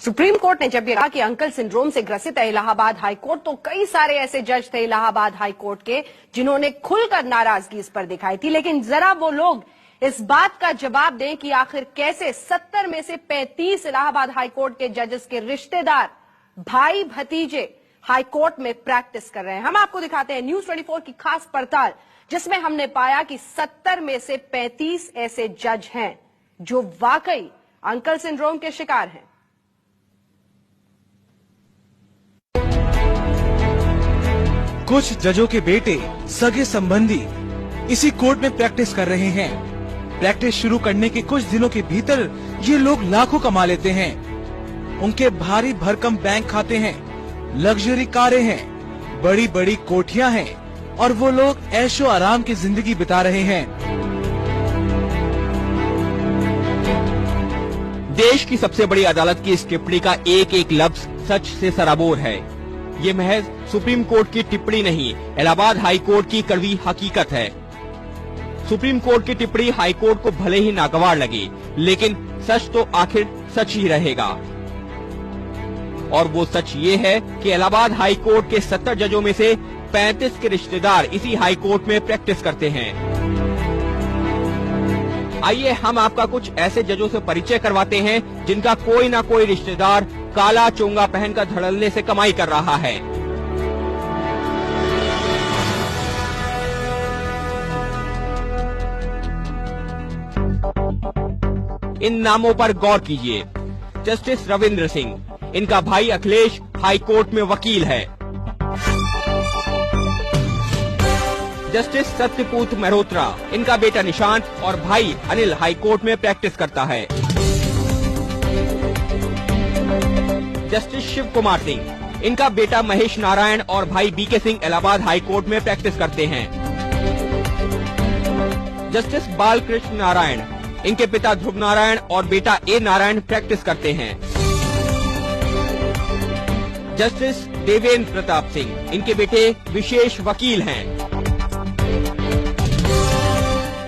Supreme court ने जब ये कहा कि अंकल सिंड्रोम से ग्रसित है इलाहाबाद हाई कोर्ट, तो कई सारे ऐसे जज थे इलाहाबाद हाई कोर्ट के जिन्होंने खुलकर नाराजगी इस पर दिखाई थी। लेकिन जरा वो लोग इस बात का जवाब दें कि आखिर कैसे 70 में से 35 इलाहाबाद हाई कोर्ट के जजेस के रिश्तेदार भाई भतीजे हाई कोर्ट में प्रैक्टिस कर रहे हैं। हम आपको दिखाते हैं न्यूज 24 की खास पड़ताल, जिसमें हमने पाया कि 70 में से 35 ऐसे जज हैं जो वाकई अंकल सिंड्रोम के शिकार हैं। कुछ जजों के बेटे सगे संबंधी इसी कोर्ट में प्रैक्टिस कर रहे हैं। प्रैक्टिस शुरू करने के कुछ दिनों के भीतर ये लोग लाखों कमा लेते हैं। उनके भारी भरकम बैंक खाते हैं, लग्जरी कारें हैं, बड़ी बड़ी कोठियां हैं और वो लोग ऐशो आराम की जिंदगी बिता रहे हैं। देश की सबसे बड़ी अदालत की इस टिप्पणी का एक एक लफ्ज सच से सराबोर है। ये महज सुप्रीम कोर्ट की टिप्पणी नहीं, इलाहाबाद हाई कोर्ट की कड़वी हकीकत है। सुप्रीम कोर्ट की टिप्पणी हाई कोर्ट को भले ही नागवार लगे, लेकिन सच तो आखिर सच ही रहेगा। और वो सच ये है कि इलाहाबाद हाई कोर्ट के 70 जजों में से 35 के रिश्तेदार इसी हाई कोर्ट में प्रैक्टिस करते हैं। आइए हम आपका कुछ ऐसे जजों से परिचय करवाते हैं जिनका कोई ना कोई रिश्तेदार काला चोंगा पहनकर धड़ल्ले से कमाई कर रहा है। इन नामों पर गौर कीजिए। जस्टिस रविंद्र सिंह, इनका भाई अखिलेश हाई कोर्ट में वकील है। जस्टिस सत्यपूत मल्होत्रा, इनका बेटा निशांत और भाई अनिल हाई कोर्ट में प्रैक्टिस करता है। जस्टिस शिव कुमार सिंह, इनका बेटा महेश नारायण और भाई बीके सिंह इलाहाबाद हाई कोर्ट में प्रैक्टिस करते हैं। जस्टिस बालकृष्ण नारायण, इनके पिता ध्रुव नारायण और बेटा ए नारायण प्रैक्टिस करते हैं। जस्टिस देवेंद्र प्रताप सिंह, इनके बेटे विशेष वकील हैं।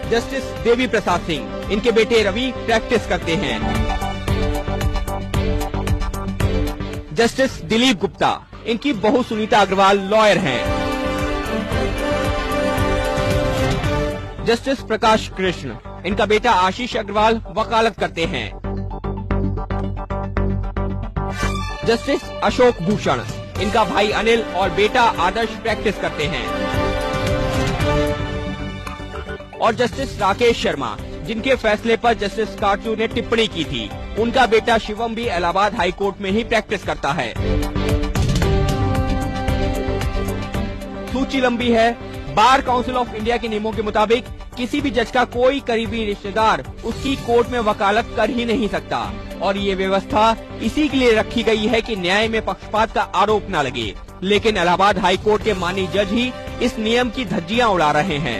जस्टिस देवी प्रसाद सिंह, इनके बेटे रवि प्रैक्टिस करते हैं। जस्टिस दिलीप गुप्ता, इनकी बहू सुनीता अग्रवाल लॉयर हैं। जस्टिस प्रकाश कृष्ण, इनका बेटा आशीष अग्रवाल वकालत करते हैं। जस्टिस अशोक भूषण, इनका भाई अनिल और बेटा आदर्श प्रैक्टिस करते हैं। और जस्टिस राकेश शर्मा, जिनके फैसले पर जस्टिस काटजू ने टिप्पणी की थी, उनका बेटा शिवम भी इलाहाबाद हाई कोर्ट में ही प्रैक्टिस करता है। सूची लंबी है। बार काउंसिल ऑफ इंडिया के नियमों के मुताबिक किसी भी जज का कोई करीबी रिश्तेदार उसकी कोर्ट में वकालत कर ही नहीं सकता, और ये व्यवस्था इसी के लिए रखी गई है कि न्याय में पक्षपात का आरोप न लगे। लेकिन इलाहाबाद हाई कोर्ट के माननीय जज ही इस नियम की धज्जियां उड़ा रहे हैं।